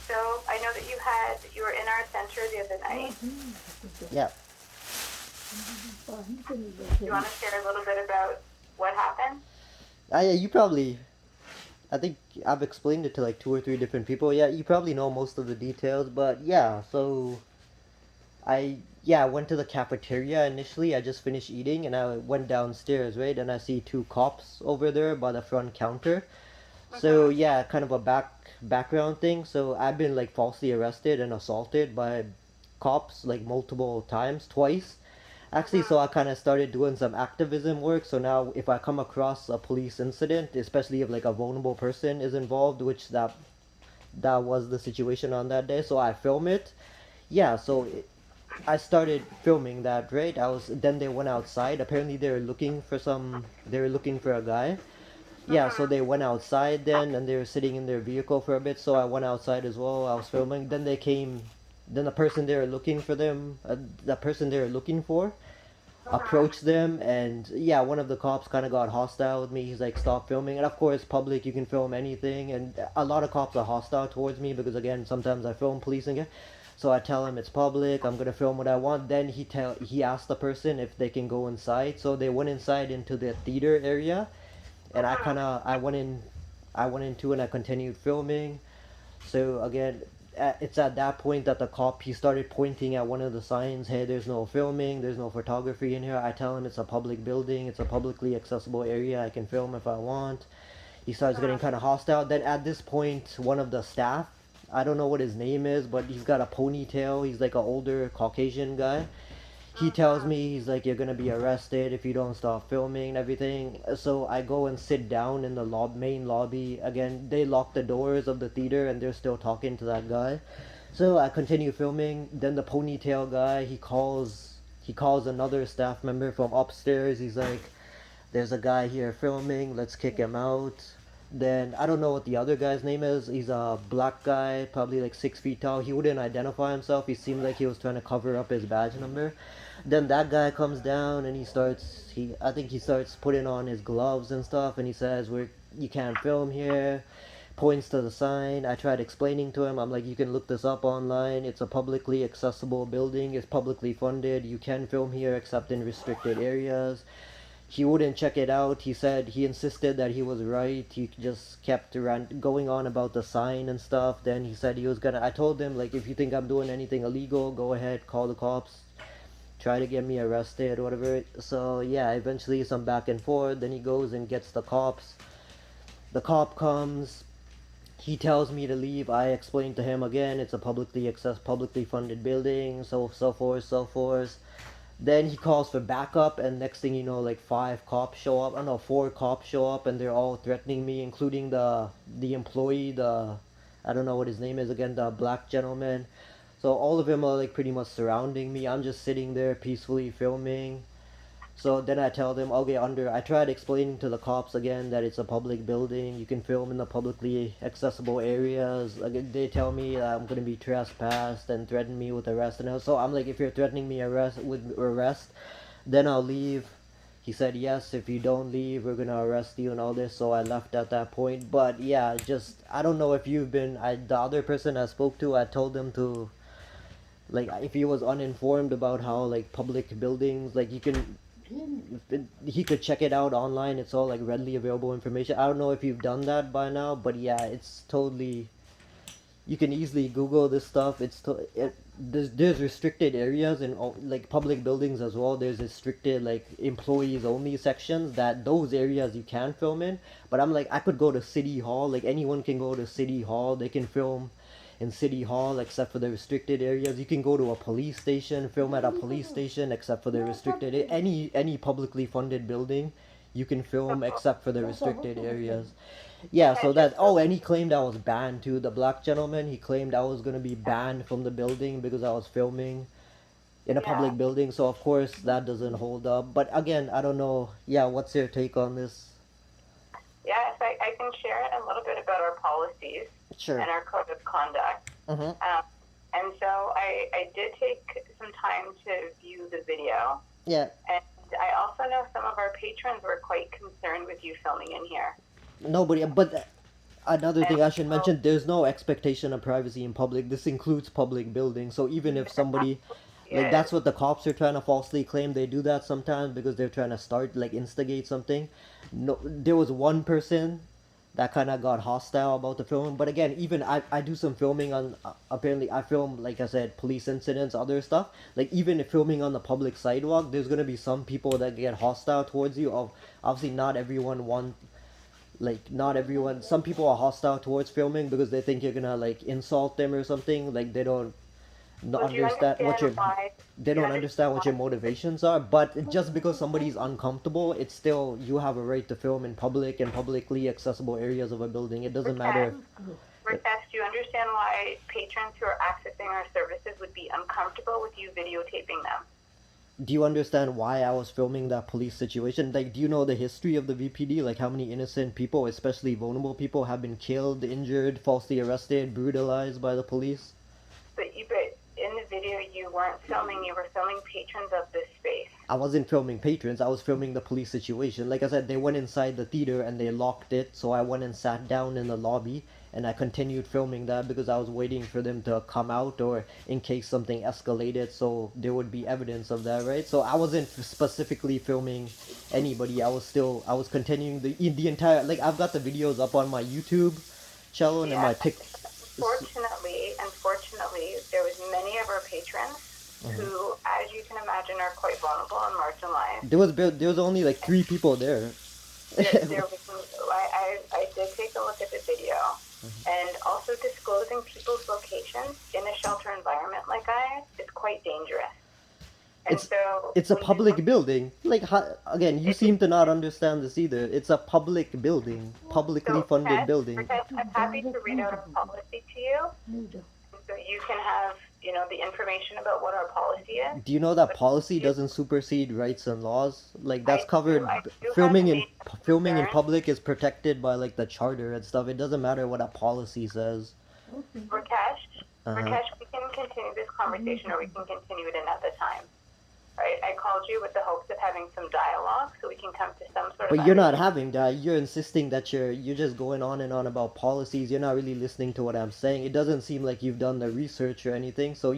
So I know that you were in our center the other night. Yeah. Do you want to share a little bit about what happened? Yeah, you probably. I think I've explained it to like two or three different people. Yeah, you probably know most of the details, but yeah. So I went to the cafeteria initially. I just finished eating and I went downstairs, right? And I see two cops over there by the front counter. So Mm-hmm. yeah, kind of a background thing. So I've been like falsely arrested and assaulted by cops like multiple times, twice. Actually, Mm-hmm. so I kind of started doing some activism work. So now if I come across a police incident, especially if like a vulnerable person is involved, which that was the situation on that day, so I film it. Yeah, so I started filming that, right? Then they went outside. Apparently they were looking for a guy. Yeah, so Mm-hmm. they went outside then and they were sitting in their vehicle for a bit, so I went outside as well. I was filming. Then the person they were looking for the person they were looking for Mm-hmm. approached them, and yeah, one of the cops kind of got hostile with me. He's like, stop filming. And of course, public, you can film anything, and a lot of cops are hostile towards me because again, sometimes I film policing it. So I tell him it's public, I'm gonna film what I want. Then he asked the person if they can go inside, so they went inside into the theater area, and I went into and I continued filming. So again, it's at that point that the cop, he started pointing at one of the signs. Hey, there's no filming, there's no photography in here. I tell him it's a public building, it's a publicly accessible area. I can film if I want. He starts getting Mm-hmm. kind of hostile. Then at this point, one of the staff, I don't know what his name is, but he's got a ponytail. He's like an older Caucasian guy. He tells Mm-hmm. me, he's like, you're gonna be arrested if you don't stop filming and everything. So I go and sit down in the main lobby. Again, they lock the doors of the theater and they're still talking to that guy. So I continue filming. Then the ponytail guy, he calls another staff member from upstairs. He's like, there's a guy here filming, let's kick him out. Then I don't know what the other guy's name is. He's a black guy, probably like 6 feet tall. He wouldn't identify himself. He seemed like he was trying to cover up his badge number. Then that guy comes down and I think he starts putting on his gloves and stuff, and he says, you can't film here. Points to the sign. I tried explaining to him. I'm like, you can look this up online. It's a publicly accessible building. It's publicly funded. You can film here except in restricted areas. He wouldn't check it out. He insisted that he was right. He just kept going on about the sign and stuff. Then he said he was gonna. I told him, like, if you think I'm doing anything illegal, go ahead, call the cops, try to get me arrested or whatever. So yeah, eventually some back and forth. Then he goes and gets the cops. The cop comes. He tells me to leave. I explain to him again. It's a publicly funded building. So forth, so forth. Then he calls for backup, and next thing you know, like five cops show up. I don't know, four cops show up, and they're all threatening me, including the employee, the I don't know what his name is again, the black gentleman. So all of them are like pretty much surrounding me. I'm just sitting there peacefully filming. So then I tell them, okay, I tried explaining to the cops again that it's a public building. You can film in the publicly accessible areas. Like, they tell me I'm gonna be trespassed and threaten me with arrest. And so I'm like, if you're threatening me with arrest, then I'll leave. He said yes. If you don't leave, we're gonna arrest you and all this. So I left at that point. But yeah, just I don't know if you've been. The other person I spoke to, I told them to, like, if he was uninformed about how like public buildings, like, he could check it out online. It's all like readily available information. I don't know if you've done that by now, but yeah, it's totally, you can easily Google this stuff. There's restricted areas in like public buildings as well. There's restricted like employees only sections, that those areas you can film in. But I'm like, I could go to city hall. Like, anyone can go to city hall. They can film in city hall except for the restricted areas. You can go to a police station, film at a police station except for the restricted any publicly funded building. You can film So, except for the restricted areas. Yeah, okay, so just that. Oh, and he claimed I was banned too. The black gentleman, he claimed I was gonna be banned from the building because I was filming in a yeah, public building. So of course that doesn't hold up. But again, I don't know. Yeah, what's your take on this? yeah. So I can share a little bit about our policies Sure. and our code of conduct. Mhm. Um, and so I did take some time to view the video, Yeah. and I also know some of our patrons were quite concerned with you filming in here. Nobody. But Another And thing I should so mention, there's no expectation of privacy in public. This includes public buildings. So even if there somebody, absolutely like that's is. what the cops are trying to falsely claim. They do that sometimes because they're trying to start, like instigate something. No, there was one person that kind of got hostile about the filming. But again, even I do some filming on, apparently I film, like I said, police incidents, other stuff. Like even if filming on the public sidewalk, there's gonna be some people that get hostile towards you. Of obviously not everyone want, like not everyone, some people are hostile towards filming because they think you're gonna like insult them or something, like they don't Well, do you understand what understand your, why? they Do you don't understand understand what why? your motivations are. But just because somebody's uncomfortable, it's still, you have a right to film in public and publicly accessible areas of a building. It doesn't Rakesh, matter. Rakesh, do you understand why patrons who are accessing our services would be uncomfortable with you videotaping them? Do you understand why I was filming that police situation? Like, do you know the history of the VPD? Like, how many innocent people, especially vulnerable people, have been killed, injured, falsely arrested, brutalized by the police? But in the video, you weren't filming. You were filming patrons of this space. I wasn't filming patrons, I was filming the police situation. Like I said, they went inside the theater and they locked it, so I went and sat down in the lobby and I continued filming that because I was waiting for them to come out, or in case something escalated, so there would be evidence of that, right? So I wasn't specifically filming anybody. I was continuing the entire, like I've got the videos up on my YouTube channel and Yeah. my Tik. Unfortunately, there was many of our patrons who, as you can imagine, are quite vulnerable and marginalized. There was only like 3 people there. There was, I did take a look at the video, and also disclosing people's locations in a shelter environment like I is quite dangerous. And It's so it's a when you public look, building. Like again, you seem to not understand this either. It's a public building, publicly so funded Ted, building. I'm happy to read out a policy to you, so you can have the information about what our policy is. Do you know that But policy you, doesn't supersede rights and laws? Like that's covered. I do have Filming in major filming in concerns. public is protected by like the charter and stuff. It doesn't matter what a policy says. Rakesh, Uh, Rakesh, we can continue this conversation, or we can continue it another time. Right? I called you with the hopes of having some dialogue so we can come to some sort of but you're not understanding. having that. You're insisting that you're just going on and on about policies. You're not really listening to what I'm saying. It doesn't seem like you've done the research or anything. So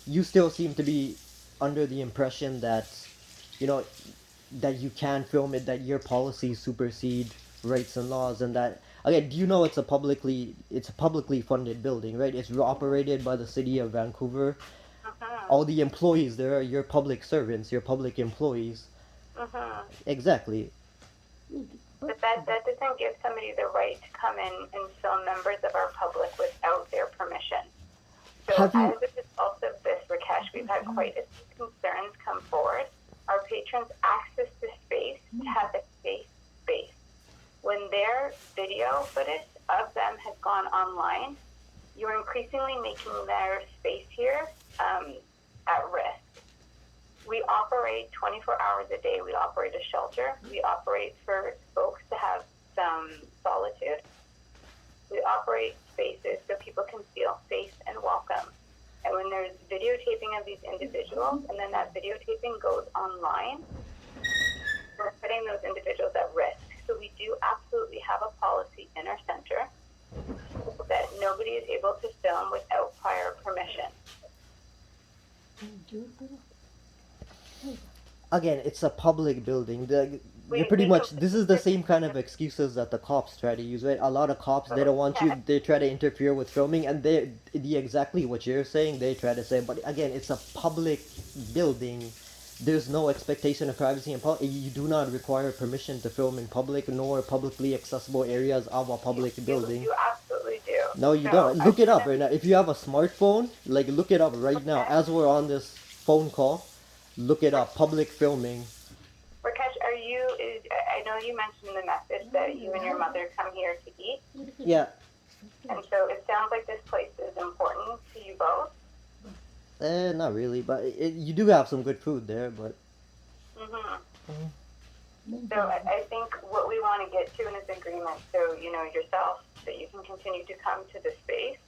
you still seem to be under the impression that, you know, that you can film it, that your policies supersede rights and laws, and that again, do you know it's a publicly funded building, right? It's operated by the city of Vancouver. Mm-hmm. All the employees there are your public servants, your public employees. Mm-hmm. Exactly. But that doesn't give somebody the right to come in and film members of our public without their permission. So Have as you? a result of this, Rakesh, we've had quite a few concerns come forward. Our patrons access the space to have a safe space. When their video footage of them has gone online, you're increasingly making their space here at risk. We operate 24 hours a day. We operate a shelter. We operate for folks to have some solitude. We operate spaces so people can feel safe and welcome. And when there's videotaping of these individuals, and then that videotaping goes online, we're putting those individuals at risk. So we do absolutely have a policy in our center that nobody is able to film without prior permission. Again, it's a public building. You're We pretty can much. This is the same kind of excuses that the cops try to use, right? A lot of cops, they don't want you. They try to interfere with filming, and the exactly what you're saying. They try to say, but again, it's a public building. There's no expectation of privacy in public. You do not require permission to film in public, nor publicly accessible areas of a public building. You absolutely do. No, you So don't. I Look it up wanna- right now. If you have a smartphone, like look it up right now Okay. as we're on this phone call. Look it up. Public filming. Rakesh, I know you mentioned in the message that you and your mother come here to eat, Yeah. and so it sounds like this place is important to you both. Not really, but you do have some good food there. But So I think what we want to get to in this agreement, so yourself, that you can continue to come to the space.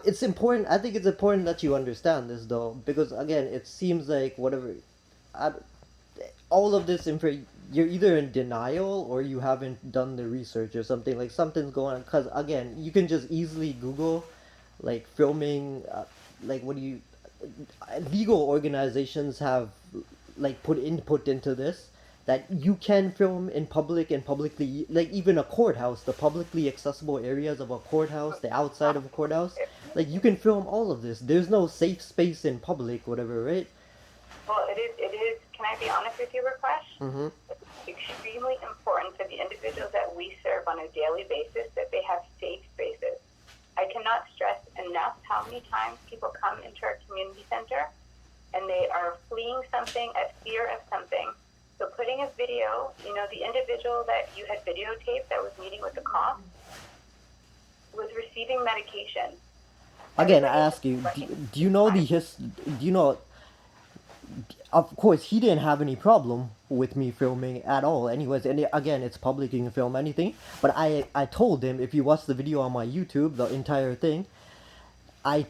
It's important. I think it's important that you understand this, though, because again, it seems like whatever, I, all of this info, you're either in denial or you haven't done the research or something. Like something's going on. Because again, you can just easily Google, like filming, like what do you, legal organizations have like put input into this that you can film in public and publicly, like even a courthouse, the publicly accessible areas of a courthouse, the outside of a courthouse, like you can film all of this. There's no safe space in public, whatever, right? Well, it is, can I be honest with you, Rakesh? Mm-hmm. It's extremely important for the individuals that we serve on a daily basis that they have safe spaces. I cannot stress enough how many times people come into our community center and they are fleeing something, at fear of something. So putting a video, the individual that you had videotaped that was meeting with the cops was receiving medication. Again, I ask you, do you know do you know, of course, he didn't have any problem with me filming at all. Anyways, and again, it's public; you can film anything. But I told him, if you watch the video on my YouTube, the entire thing, I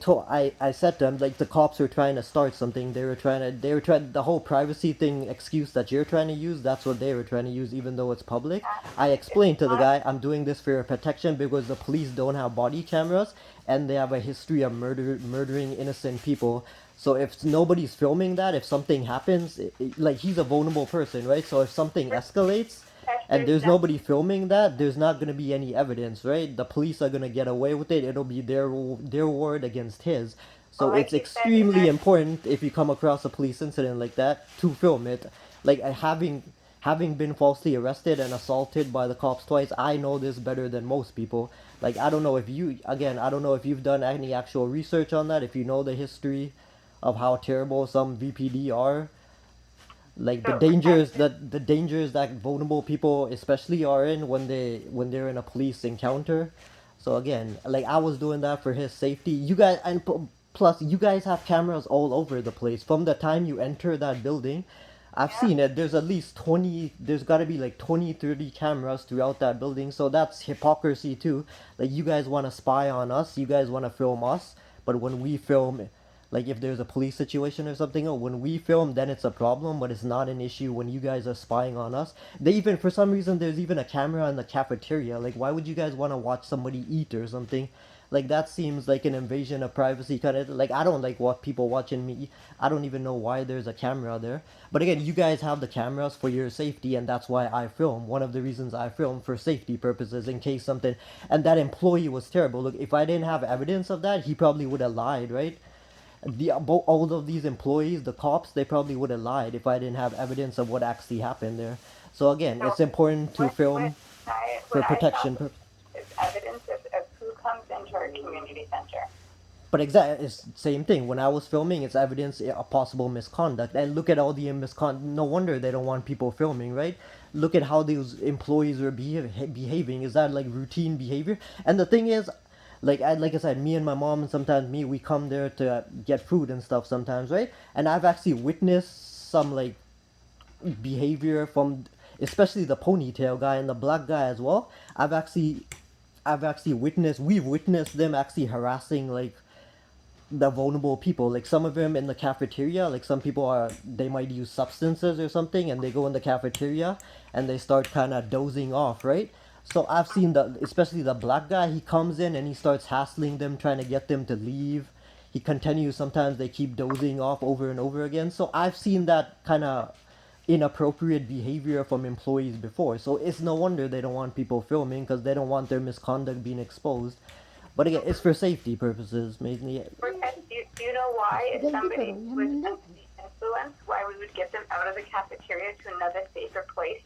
said to him, like, the cops were trying to start something. They were trying the whole privacy thing excuse that you're trying to use. That's what they were trying to use, even though it's public. I explained to the guy, I'm doing this for your protection because the police don't have body cameras and they have a history of murdering innocent people. So if nobody's filming that, if something happens, like, he's a vulnerable person, right? So if something escalates and there's nobody filming that, there's not going to be any evidence, right? The police are going to get away with it. It'll be their word against his. So Like it's you said, extremely important, if you come across a police incident like that, to film it. Like, having been falsely arrested and assaulted by the cops twice, I know this better than most people. Like, I don't know if you've done any actual research on that, if you know the history of how terrible some VPD are, like the dangers that vulnerable people especially are in when they're in a police encounter. So again, like, I was doing that for his safety. You guys, and plus you guys have cameras all over the place from the time you enter that building. I've seen it. There's at least 20, there's got to be like 20, 30 cameras throughout that building. So that's hypocrisy too. Like, you guys want to spy on us, you guys want to film us, but when we film, like, if there's a police situation or something, or when we film, then it's a problem, but it's not an issue when you guys are spying on us. They even, for some reason, there's even a camera in the cafeteria. Like, why would you guys want to watch somebody eat or something? Like, that seems like an invasion of privacy, kind of. Like, I don't like what people watching me. I don't even know why there's a camera there. But again, you guys have the cameras for your safety, and that's why I film. One of the reasons I film, for safety purposes, in case something. And that employee was terrible. Look, if I didn't have evidence of that, he probably would have lied, right? All of these employees, the cops, they probably would have lied if I didn't have evidence of what actually happened there. So again, it's important to film for protection purposes. Is evidence of who comes into our community center. But exactly, it's same thing. When I was filming, it's evidence of possible misconduct. And look at all the misconduct. No wonder they don't want people filming, right? Look at how these employees were behaving. Is that like routine behavior? And the thing is, like I said, me and my mom, and sometimes me, we come there to get food and stuff sometimes, right? And I've actually witnessed some, like, behavior from, especially the ponytail guy and the black guy as well. We've witnessed them actually harassing, like, the vulnerable people. Like, some of them in the cafeteria, like, some people they might use substances or something, and they go in the cafeteria and they start kind of dozing off, right? So I've seen especially the black guy, he comes in and he starts hassling them, trying to get them to leave. He continues, sometimes they keep dozing off over and over again. So I've seen that kind of inappropriate behavior from employees before. So it's no wonder they don't want people filming, because they don't want their misconduct being exposed. But again, it's for safety purposes, mainly. Do you know why, if somebody was under the influence, why we would get them out of the cafeteria to another safer place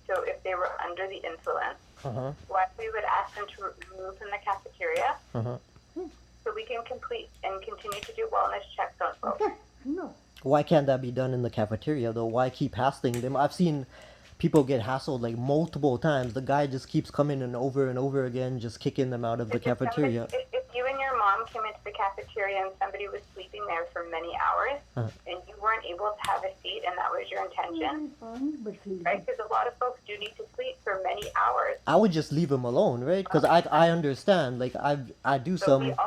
so if they were under the influence, why we would ask them to remove from the cafeteria so we can complete and continue to do wellness checks on folks. Why can't that be done in the cafeteria, though? Why keep hassling them? I've seen people get hassled, like, multiple times. The guy just keeps coming and over again, just kicking them out of the cafeteria. If you and your mom came into the cafeteria and somebody was sleeping there for many hours, and you weren't able to have a seat, and that was your intention, right? Because a lot of folks do need to sleep for many hours. I would just leave them alone, right? Because I understand. Like, I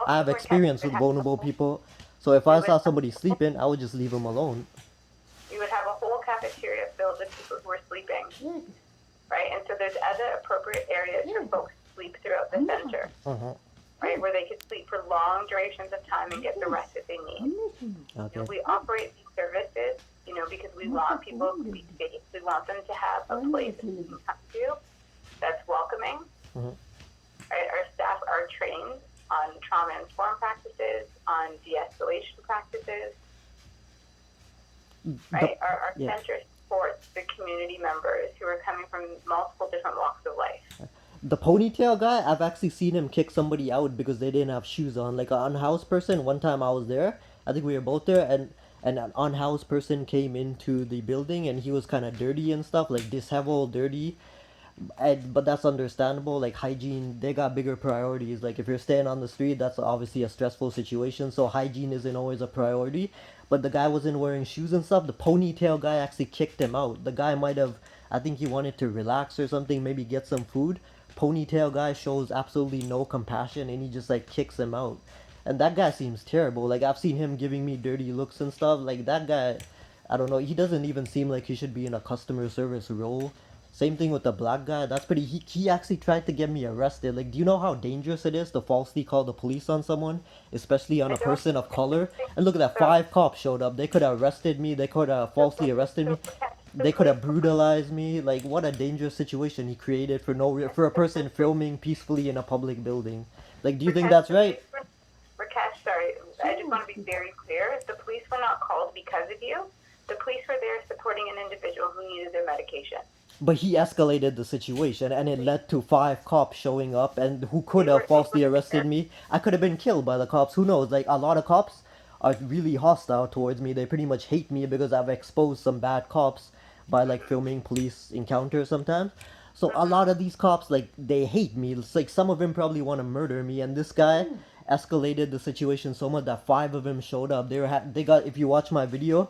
have experience with vulnerable people. So if I saw somebody sleeping, I would just leave them alone. You would have a whole cafeteria filled with people who were sleeping sleeping, right? And so there's other appropriate areas for folks to sleep throughout the center, right, where they could sleep for long durations of time and get the rest that they need. Okay. We operate these services, because we want people to be safe. We want them to have a place that they can come to that's welcoming. Right? Our staff are trained on trauma-informed practices, on de-escalation practices. Right? Our center supports the community members who are coming from multiple different walks of life. The ponytail guy, I've actually seen him kick somebody out because they didn't have shoes on. Like an unhoused person, one time I was there, I think we were both there, and an unhoused person came into the building and he was kind of dirty and stuff, like disheveled, dirty. But that's understandable. Like hygiene, they got bigger priorities. Like if you're staying on the street, that's obviously a stressful situation, so hygiene isn't always a priority. But the guy wasn't wearing shoes and stuff. The ponytail guy actually kicked him out. The guy might have, I think he wanted to relax or something, maybe get some food. Ponytail guy shows absolutely no compassion and he just like kicks him out. And that guy seems terrible. Like I've seen him giving me dirty looks and stuff. Like that guy, I don't know, he doesn't even seem like he should be in a customer service role. Same thing with the black guy. That's pretty. He actually tried to get me arrested. Like, do you know how dangerous it is to falsely call the police on someone, especially on a person of color? And look at that, 5 cops showed up. They could have arrested me. They could have falsely arrested me. They could have brutalized me. Like, what a dangerous situation he created for a person filming peacefully in a public building. Like, do you think that's right? Rakesh, sorry, I just want to be very clear. The police were not called because of you. The police were there supporting an individual who needed their medication. But he escalated the situation and it led to 5 cops showing up and who could have falsely arrested me. I could have been killed by the cops. Who knows? Like a lot of cops are really hostile towards me. They pretty much hate me because I've exposed some bad cops by like filming police encounters sometimes. So a lot of these cops, like, they hate me. It's like some of them probably want to murder me, and this guy escalated the situation so much that 5 of them showed up. They got, if you watch my video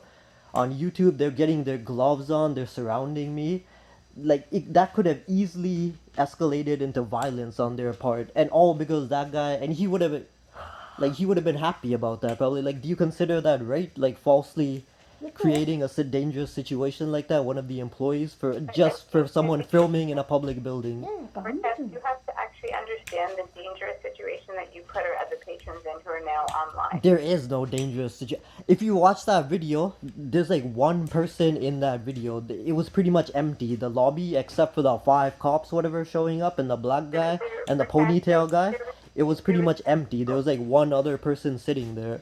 on YouTube, they're getting their gloves on, they're surrounding me. Like that could have easily escalated into violence on their part, and all because that guy, and he would have been happy about that probably. Like, do you consider that right? Like falsely creating a dangerous situation like that, one of the employees, for someone filming in a public building. You have to actually understand the dangerous situation that you put our other patrons in who are now online. There is no dangerous situation. If you watch that video, there's like one person in that video. It was pretty much empty, the lobby, except for the 5 cops, whatever, showing up, and the black guy and the ponytail guy. It was pretty much empty. There was like one other person sitting there.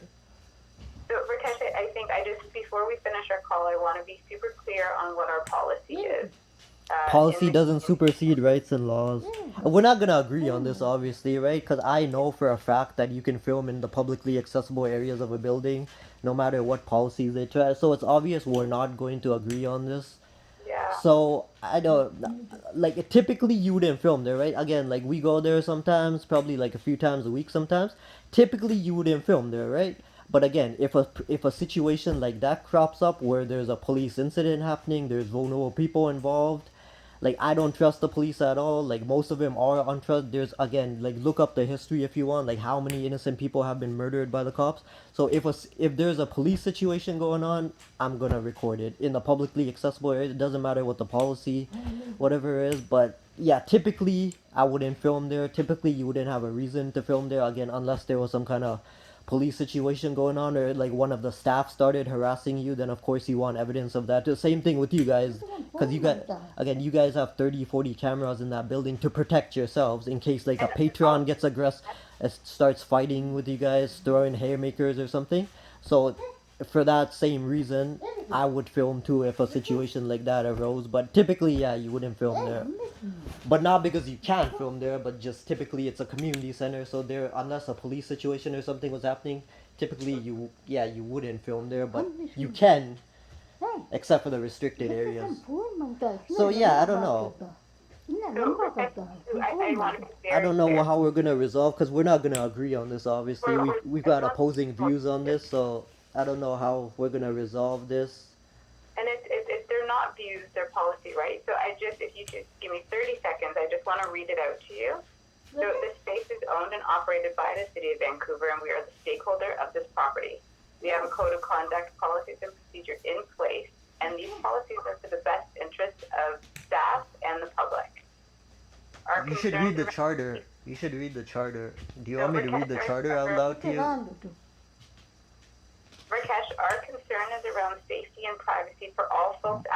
So, Rakesh, I think before we finish our call, I want to be super clear on what our policy is. Policy doesn't supersede rights and laws. We're not gonna agree on this, obviously, right? Because I know for a fact that you can film in the publicly accessible areas of a building, no matter what policies they try. So it's obvious we're not going to agree on this. Yeah. So I don't like. Typically, you wouldn't film there, right? Again, like we go there sometimes, probably like a few times a week sometimes. Typically, you wouldn't film there, right? But again, if a situation like that crops up where there's a police incident happening, there's vulnerable people involved, like I don't trust the police at all. Like most of them are untrust. There's, again, like look up the history if you want, like how many innocent people have been murdered by the cops. So if there's a police situation going on, I'm gonna record it in the publicly accessible area. It doesn't matter what the policy, whatever it is. But yeah, typically I wouldn't film there. Typically you wouldn't have a reason to film there, again, unless there was some kind of police situation going on, or like one of the staff started harassing you, then of course you want evidence of that. The same thing with you guys, because you guys have 30-40 cameras in that building to protect yourselves in case like a patron gets aggressive, starts fighting with you guys, throwing haymakers or something. So for that same reason, I would film too if a situation like that arose. But typically, yeah, you wouldn't film there. But not because you can't film there, but just typically it's a community center, so there, unless a police situation or something was happening, typically you wouldn't film there, but you can, except for the restricted areas. So yeah, I don't know. I don't know how we're gonna resolve, because we're not gonna agree on this. Obviously, we've got opposing views on this, so I don't know how we're gonna resolve this. And if they're not views, they're policy, right? So if you could give me 30 seconds, I just want to read it out to you. So this space is owned and operated by the City of Vancouver, and we are the stakeholder of this property. We have a code of conduct, policies, and procedures in place, and these policies are for the best interest of staff and the public. Our You should read the concerns charter. You should read the charter. Do you No, want me to read the charter out loud to you? Rakesh, our concern is around safety and privacy for all folks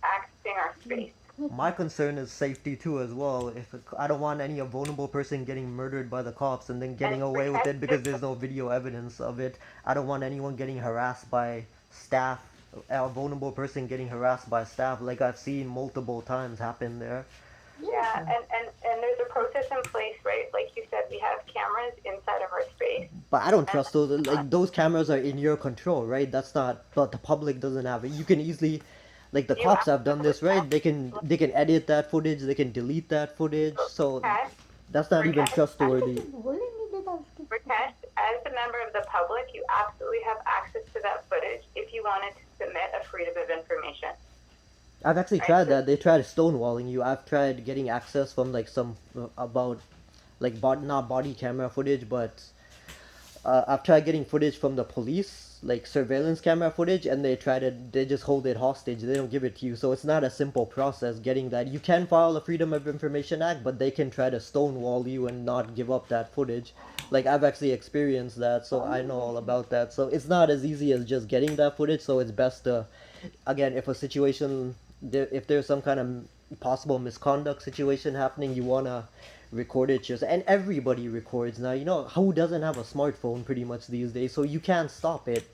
accessing our space. My concern is safety too as well. If I don't want any vulnerable person getting murdered by the cops and then getting away with it because there's no video evidence of it. I don't want anyone getting harassed by staff. A vulnerable person getting harassed by staff, like I've seen multiple times happen there. Yeah, and there's a process in place, right? Like you said, we have cameras inside of our space. But I don't trust those. Like those cameras are in your control, right? That's not. But the public doesn't have it. You can easily, like the cops have done this, right? They can edit that footage. They can delete that footage. So that's not even trustworthy. Rakesh, as a member of the public, you absolutely have access to that footage if you wanted to submit a freedom of information. I've actually tried that. They tried stonewalling you. I've tried getting access from like some about like not body camera footage, but I've tried getting footage from the police, like surveillance camera footage, and they just hold it hostage. They don't give it to you. So it's not a simple process getting that. You can file a Freedom of Information Act, but they can try to stonewall you and not give up that footage. Like I've actually experienced that, so I know all about that. So it's not as easy as just getting that footage. So it's best to, again, if there's some kind of possible misconduct situation happening, you wanna record it yourself. And everybody records now. You know who doesn't have a smartphone pretty much these days, so you can't stop it.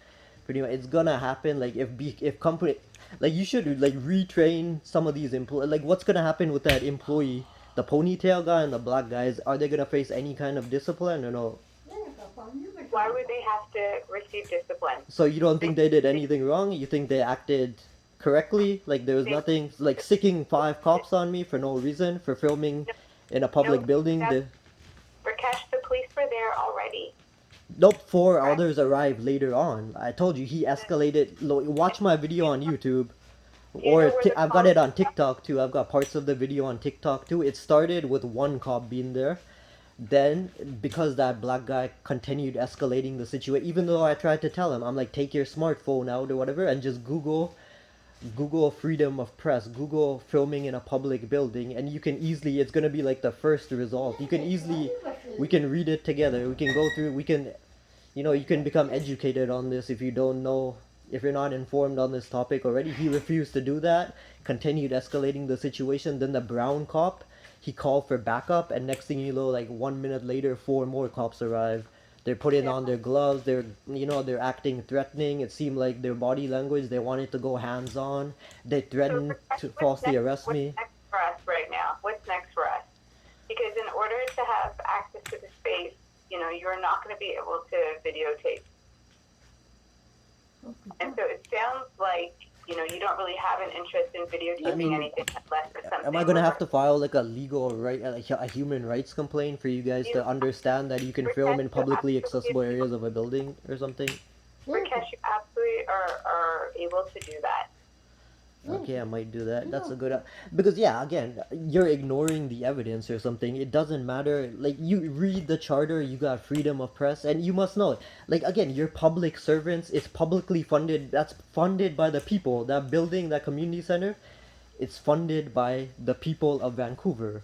Pretty much, it's gonna happen. Like if company, like you should like retrain some of these employees. Like what's gonna happen with that employee, the ponytail guy and the black guys? Are they gonna face any kind of discipline or no? Why would they have to receive discipline? So you don't think they did anything wrong? You think they acted correctly? Like there was nothing like sicking 5 cops on me for no reason for filming in a public building. Rakesh, the police were there already. Nope, 4 others arrived later on. I told you he escalated. Watch my video on YouTube, or I've got it on TikTok too. I've got parts of the video on TikTok too. It started with 1 cop being there. Then, because that black guy continued escalating the situation, even though I tried to tell him, I'm like, take your smartphone out or whatever, and just Google freedom of press, Google filming in a public building, and you can easily, it's gonna be like the first result. We can read it together. We can go through. You can become educated on this if you don't know, if you're not informed on this topic already. He refused to do that, continued escalating the situation. Then the brown cop, he called for backup, and next thing you know, like 1 minute later, 4 more cops arrive. They're putting on their gloves. They're acting threatening. It seemed like their body language, they wanted to go hands on. They threatened to falsely arrest me. What's next for us right now? What's next for us? Because in order to have access to the space, you're not going to be able to videotape. And so it sounds like you don't really have an interest in videotaping anything unless there's something. Am I gonna have to file like a legal right, like a human rights complaint for you guys to understand that you can film in publicly accessible areas of a building or something? Rakesh, you absolutely are able to do that. Okay, I might do that. That's a good because again, you're ignoring the evidence or something. It doesn't matter. Like you read the charter, you got freedom of press, and you must know. Like again, you're public servants. It's publicly funded. That's funded by the people. That building, that community center, it's funded by the people of Vancouver.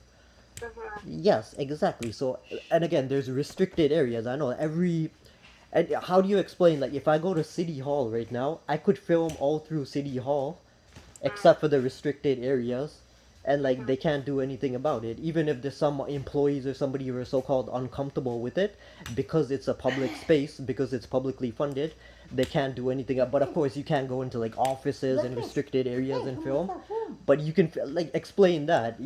Yes, exactly. So, and again, there's restricted areas. I know and how do you explain? Like if I go to City Hall right now, I could film all through City Hall except for the restricted areas, and like they can't do anything about it, even if there's some employees or somebody who are so-called uncomfortable with it, because it's a public space, because it's publicly funded, they can't do anything. But of course you can't go into like offices and restricted areas and film, but you can like explain that.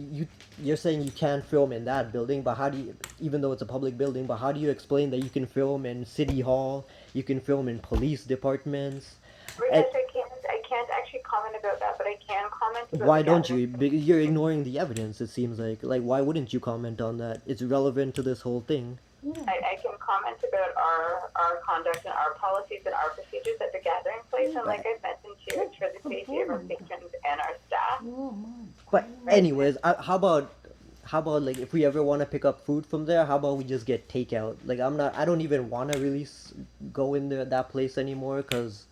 You're saying you can't film in that building, but how do you, even though it's a public building, but how do you explain that you can film in City Hall, you can film in police departments? I can't actually comment about that, but I can comment about why don't you? You're ignoring the evidence, it seems like. Like, why wouldn't you comment on that? It's relevant to this whole thing. I can comment about our conduct and our policies and our procedures at the gathering place, and like I mentioned to you, it's for the safety of our patrons and our staff. But anyways, how about like if we ever want to pick up food from there, how about we just get takeout? Like I don't even want to really go in that place anymore, because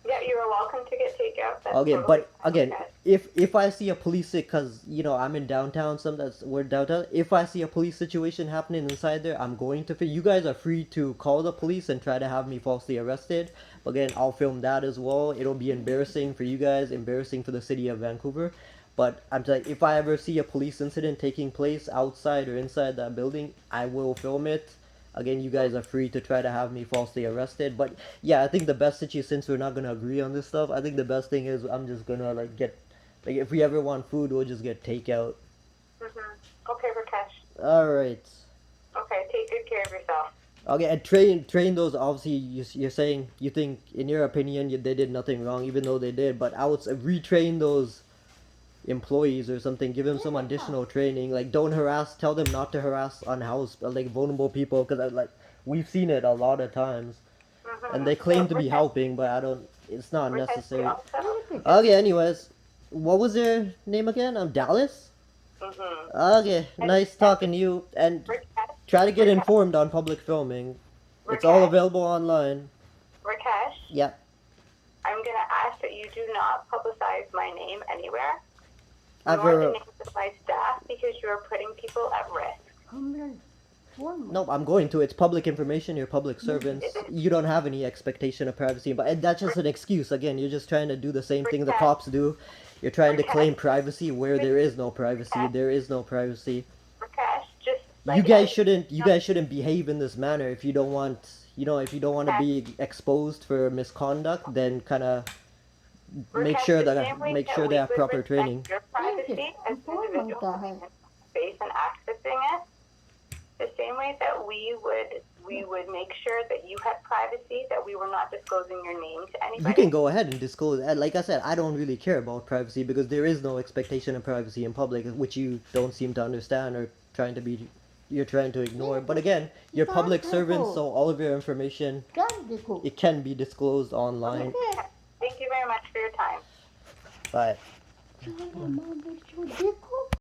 Yeah, you are welcome to get takeout. That's Okay, totally but fine, again, guys. if I see a police, cause you know I'm in downtown, sometimes we're downtown. If I see a police situation happening inside there, I'm going to. You guys are free to call the police and try to have me falsely arrested. But again, I'll film that as well. It'll be embarrassing for you guys, embarrassing for the city of Vancouver. But I'm telling, if I ever see a police incident taking place outside or inside that building, I will film it. Again, you guys are free to try to have me falsely arrested. But yeah, I think the best situation, since we're not gonna agree on this stuff, I think the best thing is I'm just gonna like get, like if we ever want food, we'll just get takeout. Okay, Rakesh. All right. Okay, take good care of yourself. Okay, and train those. Obviously, you're saying you think, in your opinion, they did nothing wrong, even though they did. But I would retrain those employees or something. Give them some additional training. Like, don't harass. Tell them not to harass unhoused, like vulnerable people, because like we've seen it a lot of times. And they claim to be helping, but I don't. It's not necessary. Okay, anyways, what was their name again? Dallas. Okay, nice talking to you, and try to get informed on public filming. It's all available online. Rakesh, Yep. I'm going to ask that you do not publicize my name anywhere, I've nor the names of my staff, because you are putting people at risk. No, I'm going to. It's public information. You're public servants. You don't have any expectation of privacy, but that's just an excuse. Again, you're just trying to do the same thing the cops do. You're trying to claim privacy where there is no privacy. There is no privacy. Rakesh, just You guys shouldn't. You guys shouldn't behave in this manner. If you don't want, if you don't want to be exposed for misconduct, then kind of make sure that they have proper training. Your privacy as an individual space and accessing it, the same way that we would make sure that you had privacy, that we were not disclosing your name to anybody. You can go ahead and disclose. Like I said, I don't really care about privacy because there is no expectation of privacy in public, which you don't seem to understand or you're trying to ignore. But again, you're public servants, so all of your information, it can be disclosed online. Thank you very much for your time. Bye.